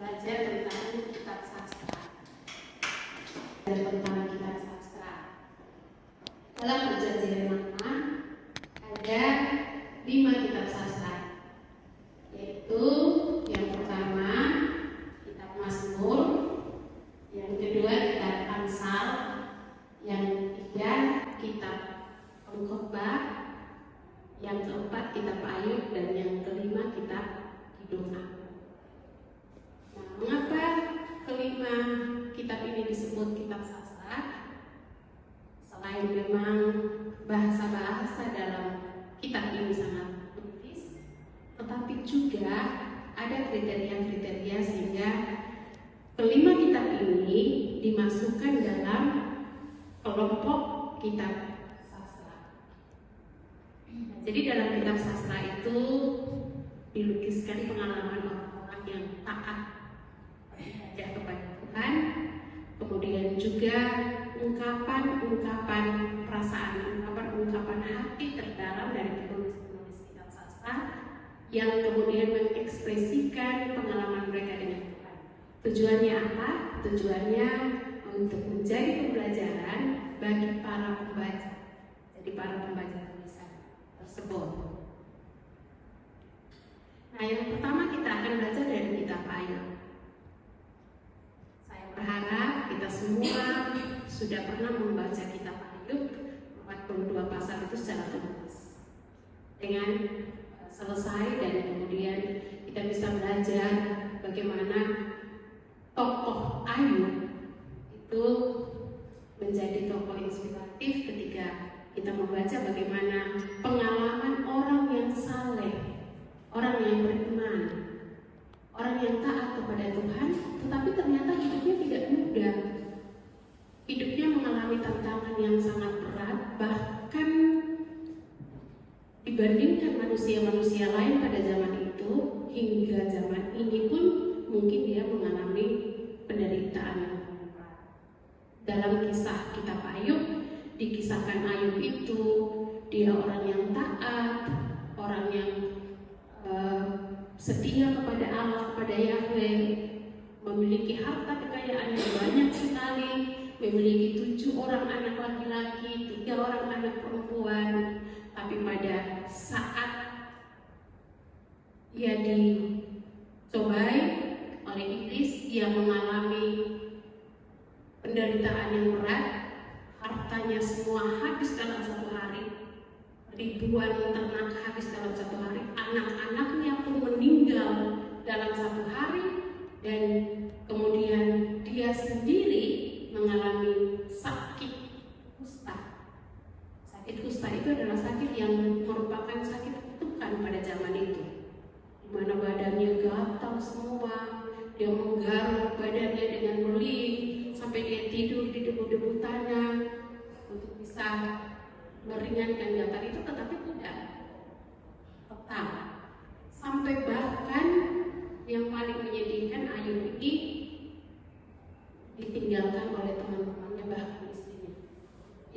belajar tentang kitab sastra. Tentang kitab sastra. Dalam Perjanjian Lama ada 5 kitab sastra, yaitu yang pertama kitab Mazmur, yang kedua kitab Amsal, yang ketiga kitab Pengkhotbah, yang keempat kitab Ayub, dan yang kelima kitab Kidung. Nah, mengapa kelima kitab ini disebut kitab sastra? Selain memang bahasa-bahasa dalam kitab ini sangat puitis, tetapi juga ada kriteria-kriteria sehingga kelima kitab ini dimasukkan dalam kelompok kitab sastra. Jadi dalam kitab sastra itu dilukiskan pengalaman orang-orang yang taat kepada Tuhan, kemudian juga ungkapan-ungkapan perasaan, ungkapan-ungkapan hati terdalam dari penulis-penulis kitab sastra yang kemudian mengekspresikan pengalaman mereka dengan Tuhan. Tujuannya apa? Tujuannya untuk menjadi pembelajaran bagi para pembaca. Jadi para pembaca tulisan tersebut. Nah, yang pertama kita akan belajar dari kitab Ayub. Berharap kita semua sudah pernah membaca kitab Ayub 42 pasal itu secara tuntas dengan selesai, dan kemudian kita bisa belajar bagaimana tokoh Ayub itu menjadi tokoh inspiratif ketika kita membaca bagaimana pengalaman orang yang saleh, orang yang beriman, orang yang taat kepada Tuhan, tetapi ternyata hidupnya tidak mudah. Hidupnya mengalami tantangan yang sangat berat, bahkan dibandingkan manusia-manusia lain pada zaman itu, hingga zaman ini pun mungkin dia mengalami penderitaan yang berat. Dalam kisah kitab Ayub, dikisahkan Ayub itu dia orang yang taat, orang yang setia kepada Allah, kepada Yahweh, memiliki harta kekayaan yang banyak sekali, memiliki 7 orang anak laki-laki, 3 orang anak perempuan. Tapi pada saat ia dicobai oleh iblis, ia mengalami penderitaan yang berat, hartanya semua habis dalam 1 hari, ribuan ternak habis dalam 1 hari, anak-anaknya pun meninggal dalam 1 hari, dan kemudian dia sendiri mengalami sakit kusta. Sakit kusta itu adalah sakit yang merupakan sakit kutukan pada zaman itu, di mana badannya gatal semua, dia menggaruk badannya dengan beling sampai dia tidur di debu-debu tanah untuk bisa meringankan gatal itu, tetapi tidak tetap. Sampai bahkan yang paling menyedihkan, Ayub ini ditinggalkan oleh teman-temannya, bahkan istrinya.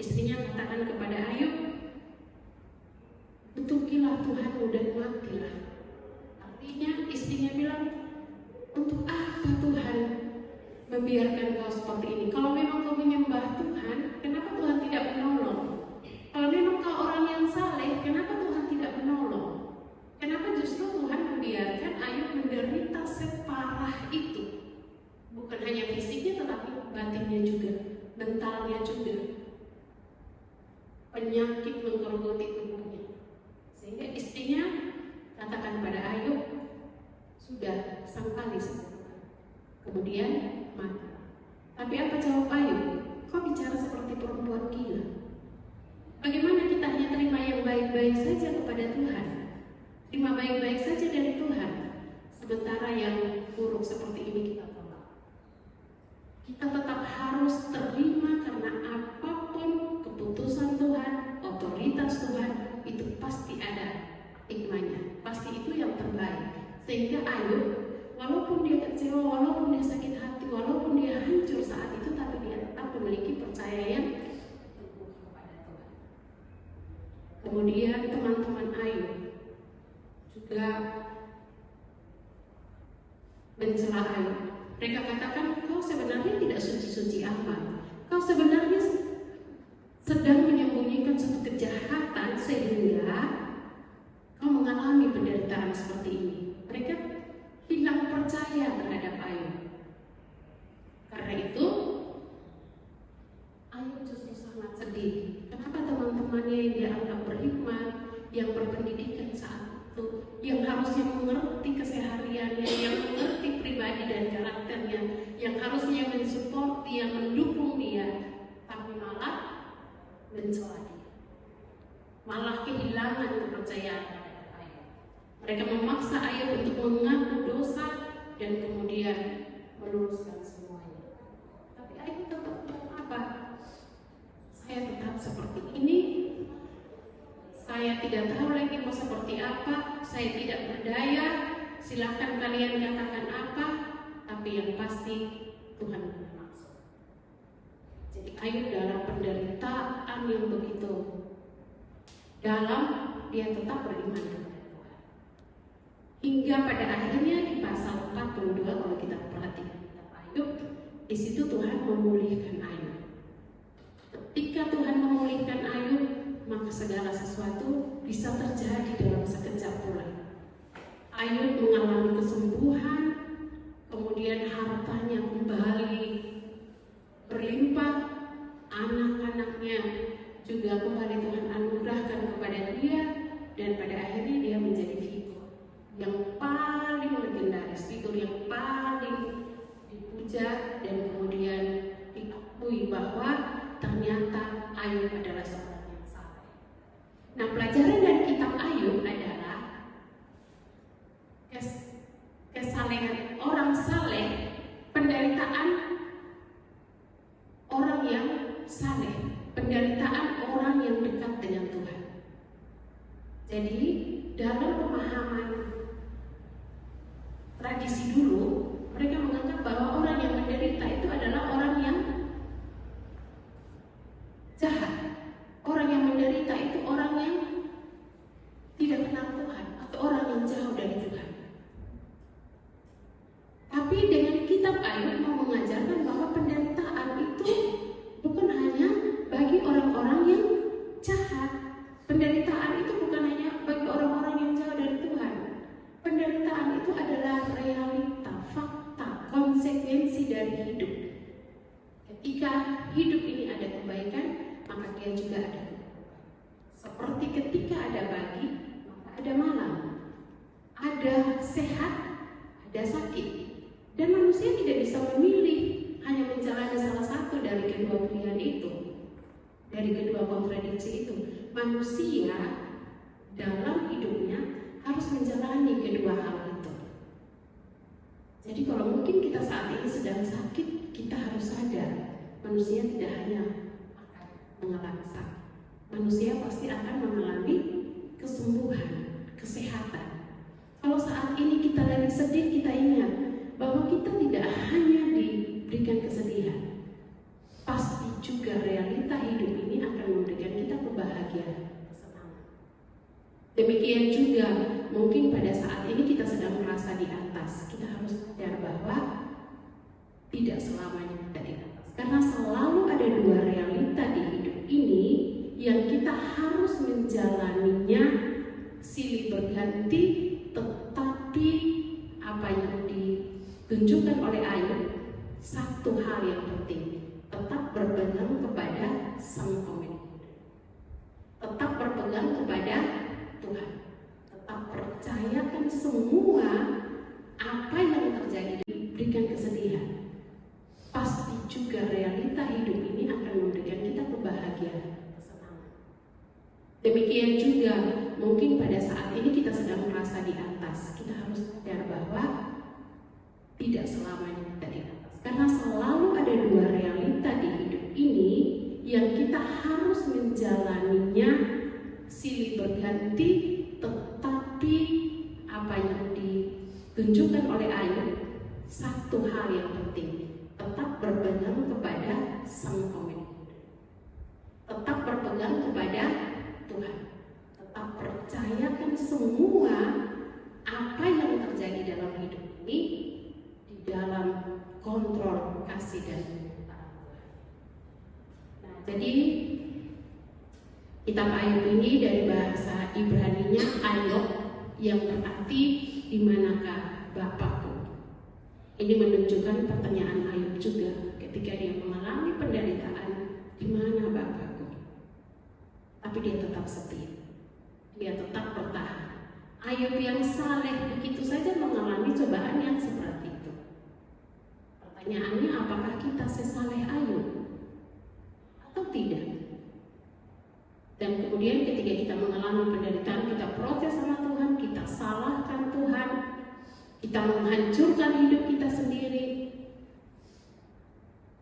Istrinya katakan kepada Ayub, "Betukilah Tuhanmu dan matilah." Artinya istrinya bilang, "Untuk apa Tuhan membiarkan kau seperti ini? Kalau memang kau menyembah Tuhan, kenapa Tuhan tidak menolong? Kalau memang kau orang yang saleh, kenapa Tuhan tidak menolong? Kenapa justru Tuhan membiarkan Ayub menderita separah itu? Bukan hanya fisiknya, tetapi batinnya juga, mentalnya juga. Penyakit menggerogoti tubuhnya. Sehingga istrinya katakan pada Ayub, sudah sangkali saja. Kemudian mati. Tapi apa jawab Ayub? Kau bicara seperti perempuan gila. Bagaimana kita hanya terima yang baik-baik saja kepada Tuhan, terima baik-baik saja dari Tuhan, sementara yang buruk seperti ini kita tolak. Kita tetap harus terima, karena apapun keputusan Tuhan, otoritas Tuhan, itu pasti ada hikmahnya, pasti itu yang terbaik. Sehingga Ayub, walaupun dia kecewa, walaupun dia sakit hati, walaupun dia hancur saat itu, tapi dia tetap memiliki percaya yang teguh kepada Tuhan. Kemudian teman-teman Ayub juga mencela Ayub. Mereka katakan, kau sebenarnya tidak suci-suci amat. Kau sebenarnya sedang menyembunyikan suatu kejahatan sehingga kau mengalami penderitaan seperti ini. Mereka hilang percaya terhadap Ayub. Karena itu, Ayub justru sangat sedih. Kenapa teman-temannya yang dia anggap berhikmat, yang berpendidikan saat itu, yang harusnya mengerti kesehariannya, yang mengerti pribadi dan karakternya, yang harusnya mensupport dia, mendukung dia, tapi malah mencela dia, malah kehilangan kepercayaan terhadap Ayub. Mereka memaksa Ayub untuk mengaku dosa dan kemudian meluruskan semuanya. Tapi Ayub tetap bilang apa? Saya tetap seperti ini. Saya tidak tahu lagi mau seperti apa. Saya tidak berdaya. Silahkan kalian katakan apa. Tapi yang pasti Tuhan bermaksud. Jadi Ayub dalam penderitaan yang begitu dalam, dia tetap beriman kepada Tuhan. Hingga pada akhirnya di pasal 42, kalau kita perhatikan kitab Ayub, di situ Tuhan memulihkan Ayub. Ketika Tuhan memulihkan Ayub, maka segala sesuatu bisa terjadi dalam sekejap pula. Ayub mengalami kesembuhan, kemudian hartanya kembali berlimpah, anak-anaknya juga kembali Tuhan anugerahkan kepada dia, dan pada akhirnya dia menjadi figur yang paling legendaris, figur yang paling dipuja, dan kemudian diakui bahwa ternyata Ayub adalah seorang yang saleh. Nah, pelajaran dari kitab Ayub adalah kesalehan orang saleh, penderitaan orang yang saleh, penderitaan orang yang dekat dengan Tuhan. Jadi dalam pemahaman tradisi dulu, mereka menganggap bahwa orang yang menderita itu adalah orang yang jahat. Orang yang menderita itu orang yang tidak kenal Tuhan, atau orang yang jauh dari Tuhan. Tapi dengan kitab Ayub mau mengajarkan bahwa penderitaan itu bukan hanya bagi orang-orang yang jahat. Penderitaan itu bukan hanya bagi orang-orang yang jauh dari Tuhan. Penderitaan itu adalah realita, fakta, konsekuensi dari hidup. Ketika hidup ini ada kebaikan, maka dia juga ada keburukan. Seperti ketika ada pagi, maka ada malam. Ada sehat, ada sakit. Dan manusia tidak bisa memilih, hanya menjalani salah satu dari kedua pilihan itu, dari kedua kontradiksi itu. Manusia dalam hidupnya harus menjalani kedua hal itu. Jadi kalau mungkin kita saat ini sedang sakit, kita harus sadar manusia tidak hanya akan mengalami sakit. Manusia pasti akan mengalami kesembuhan, kesehatan. Kalau saat ini kita lagi sedih, kita ingat bahwa kita tidak hanya diberikan kesedihan, pasti juga realita hidup ini akan memberikan kita kebahagiaan, kesenangan. Demikian juga mungkin pada saat ini kita sedang merasa di atas, kita harus sadar bahwa tidak selamanya kita di atas, karena selalu ada dua realita di hidup ini yang kita harus menjalaninya silih berganti, tetapi apa yang ditunjukkan oleh Ayub, satu hal yang penting, tetap berpegang kepada Sang Pemilik, tetap berpegang kepada Tuhan, tetap percayakan semua apa yang terjadi, diberikan kesedihan, pasti juga realita hidup ini akan memberikan kita kebahagiaan, kesenangan. Demikian juga mungkin pada saat ini kita sedang merasa di atas, kita harus sadar bahwa tidak selamanya kita di atas, karena selalu ada dua realita di hidup ini yang kita harus menjalaninya silih berganti, tetapi apa yang ditunjukkan oleh Ayub, satu hal yang penting, tetap berpegang kepada Sang Pemilik, tetap berpegang kepada Tuhan, tetap percayakan semua apa yang terjadi dalam hidup ini, Jadi kitab Ayub ini dari bahasa Ibrani-nya Ayub yang berarti di manakah Bapakku. Ini menunjukkan pertanyaan Ayub juga ketika dia mengalami penderitaan, di mana Bapakku. Tapi dia tetap setia. Dia tetap bertahan. Ayub yang saleh begitu saja mengalami cobaan yang seperti itu. Pertanyaannya, apakah kita sesaleh Ayub atau tidak? Dan kemudian ketika kita mengalami penderitaan, kita protes sama Tuhan, kita salahkan Tuhan, kita menghancurkan hidup kita sendiri.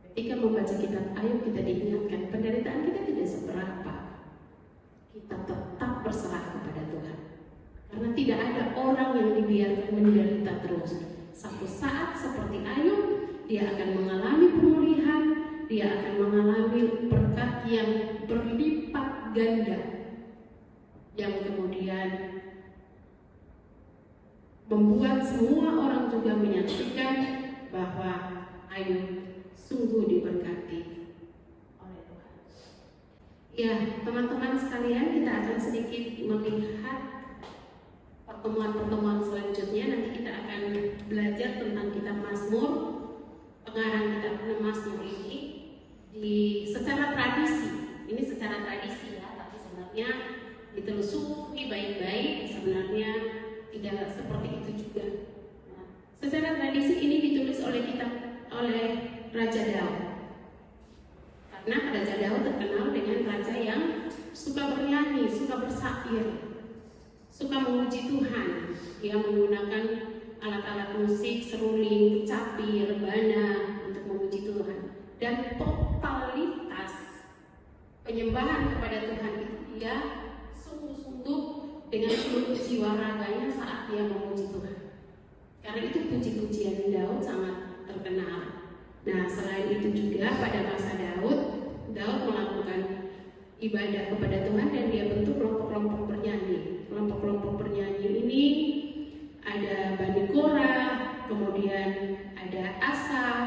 Ketika membaca kitab Ayub, kita diingatkan penderitaan kita tidak seberapa. Kita tetap berserah kepada Tuhan. Karena tidak ada orang yang dibiarkan menderita terus. Satu saat seperti Ayub, dia akan mengalami pemulihan, dia akan mengalami berkat yang berlipat ganda, yang kemudian membuat semua orang juga menyaksikan bahwa Ayub sungguh diberkati oleh Tuhan. Ya, teman-teman sekalian, kita akan sedikit melihat pertemuan-pertemuan selanjutnya. Nanti kita akan belajar tentang kitab Mazmur. Pengarang kitab Mazmur ini secara tradisi, ini secara tradisi ya, tapi sebenarnya ditelusuri baik-baik, sebenarnya tidak seperti itu juga. Nah, secara tradisi ini ditulis oleh Raja Daud. Karena Raja Daud terkenal dengan raja yang suka bernyanyi, suka bersair, suka memuji Tuhan. Dia menggunakan alat-alat musik, seruling, kecapi, rebana untuk memuji Tuhan. Dan totalitas penyembahan kepada Tuhan itu dia sungguh-sungguh dengan seluruh jiwa raganya saat dia memuji Tuhan. Karena itu puji-pujian Daud sangat terkenal. Nah, selain itu juga pada masa Daud melakukan ibadah kepada Tuhan dan dia bentuk kelompok-kelompok bernyanyi. Kelompok-kelompok bernyanyi ini ada Bani Korah, kemudian ada Asaf,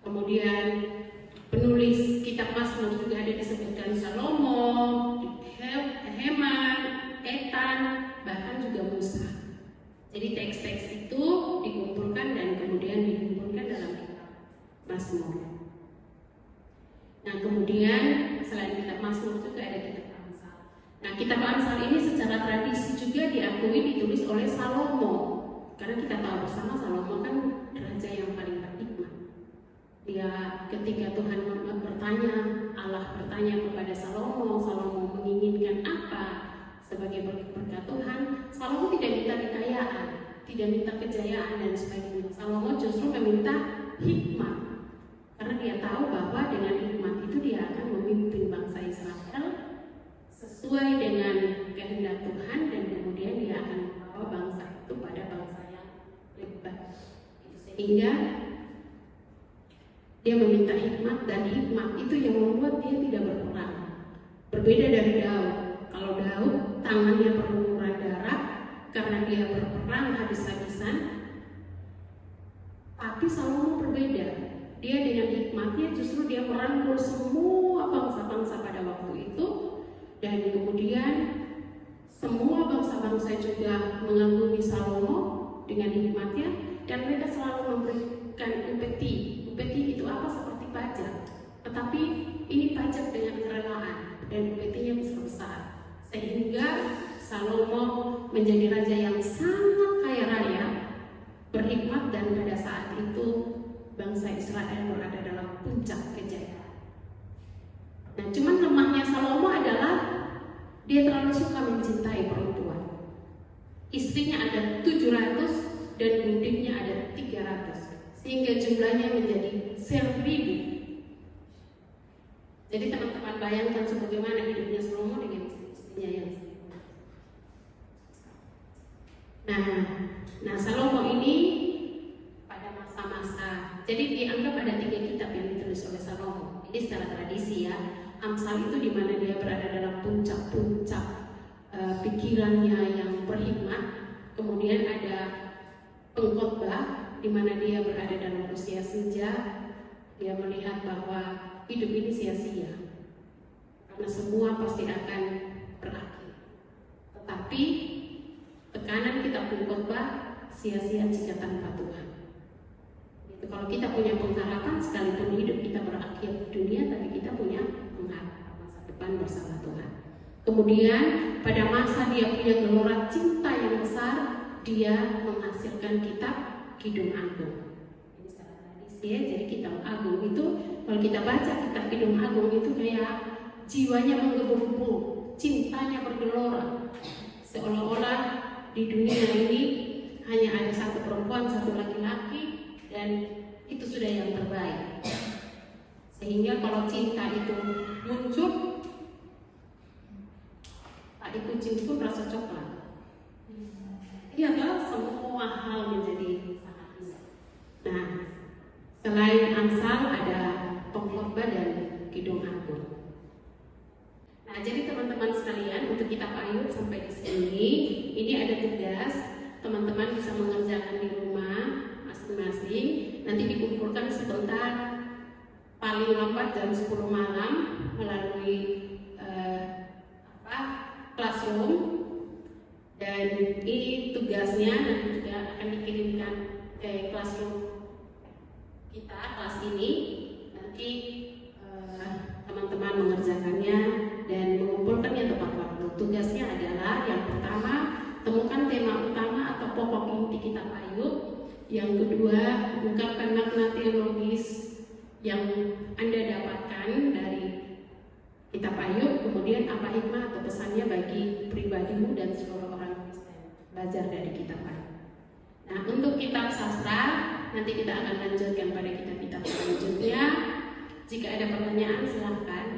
kemudian penulis kitab Mazmur juga ada disebutkan Salomo, Heman, Etan, bahkan juga Musa. Jadi teks-teks itu dikumpulkan dan kemudian dikumpulkan dalam kitab Mazmur. Nah, kemudian selain kitab Mazmur juga ada kitab Amsal. Nah, kitab Amsal ini secara tradisi juga diakui ditulis oleh Salomo. Karena kita tahu bersama Salomo kan raja yang paling berhikmat. Dia ketika Tuhan Allah bertanya kepada Salomo menginginkan apa sebagai berkat Tuhan, Salomo tidak minta kekayaan, tidak minta kejayaan dan sebagainya. Salomo justru meminta hikmat. Karena dia tahu bahwa dengan hikmat itu dia akan memimpin bangsa Israel sesuai dengan kehendak Tuhan dan kemudian dia akan membawa bangsa itu pada bangsa yang lebih baik. Sehingga dia meminta hikmat dan hikmat itu yang membuat dia tidak berperang. Berbeda dari Daud. Kalau Daud tangannya berlumuran darah karena dia berperang habis-habisan. Tapi Salomo berbeda. Dia dengan hikmatnya justru dia merangkul semua bangsa-bangsa pada waktu itu dan kemudian semua bangsa-bangsa juga mengagumi Salomo dengan hikmatnya dan mereka selalu memberikan upeti. Upeti itu apa? Seperti pajak. Tetapi ini pajak dengan kerelaan dan upetinya besar-besar. Sehingga Salomo menjadi raja yang sangat kaya raya, berhikmat dan pada saat itu bangsa Israel berada dalam puncak kejayaan. Nah, cuman lemahnya Salomo adalah dia terlalu suka mencintai perempuan. Istrinya ada 700 dan budiknya ada 300, sehingga jumlahnya menjadi 1000. Jadi teman-teman bayangkan sebagaimana hidupnya Salomo dengan istrinya yang Nah, Salomo ini pada masa-masa, jadi dianggap ada 3 kitab yang ditulis oleh Salomo. Ini secara tradisi ya. Amsal itu di mana dia berada dalam puncak-puncak pikirannya yang berhikmat. Kemudian ada Pengkhotbah di mana dia berada dalam usia senja. Dia melihat bahwa hidup ini sia-sia, karena semua pasti akan berakhir. Tetapi tekanan kita pun khotbah sia-sia jika tanpa Tuhan. Itu kalau kita punya pengharapan, sekalipun hidup kita berakhir di dunia, tapi kita punya pengharapan masa depan bersama Tuhan. Kemudian pada masa dia punya gelora cinta yang besar, dia menghasilkan kitab Kidung Agung. Ini secara tradisi ya, jadi kitab Agung itu kalau kita baca kitab Kidung Agung itu kayak jiwanya menggebu-gebu, cintanya bergelora, seolah-olah di dunia ini hanya ada satu perempuan, satu laki-laki, dan itu sudah yang terbaik. Sehingga kalau cinta itu muncul, tak itu cium rasa coklat. Iya kan, semua hal menjadi sangat indah. Nah, selain Amsal ada pengkhotbah dan Kidung Agung. Nah, jadi teman-teman sekalian, untuk kitab Ayub sampai di sini, ini ada tugas teman-teman bisa mengerjakan di rumah masing-masing. Nanti dikumpulkan sebentar, paling lambat jam 10 malam melalui classroom, dan ini tugasnya nanti juga akan dikirimkan ke classroom kita, kelas ini. Nanti teman-teman mengerjakannya dan mengumpulkannya tepat waktu. Tugasnya adalah yang pertama, temukan tema utama atau pokok inti kitab Ayub. Yang kedua, ungkapkan makna teologis yang Anda dapatkan dari kitab Ayub. Kemudian apa hikmah atau pesannya bagi pribadimu dan seluruh orang Kristen. Belajar dari kitab Ayub. Nah, untuk kitab sastra nanti kita akan lanjutkan pada kitab-kitab selanjutnya. Jika ada pertanyaan silahkan.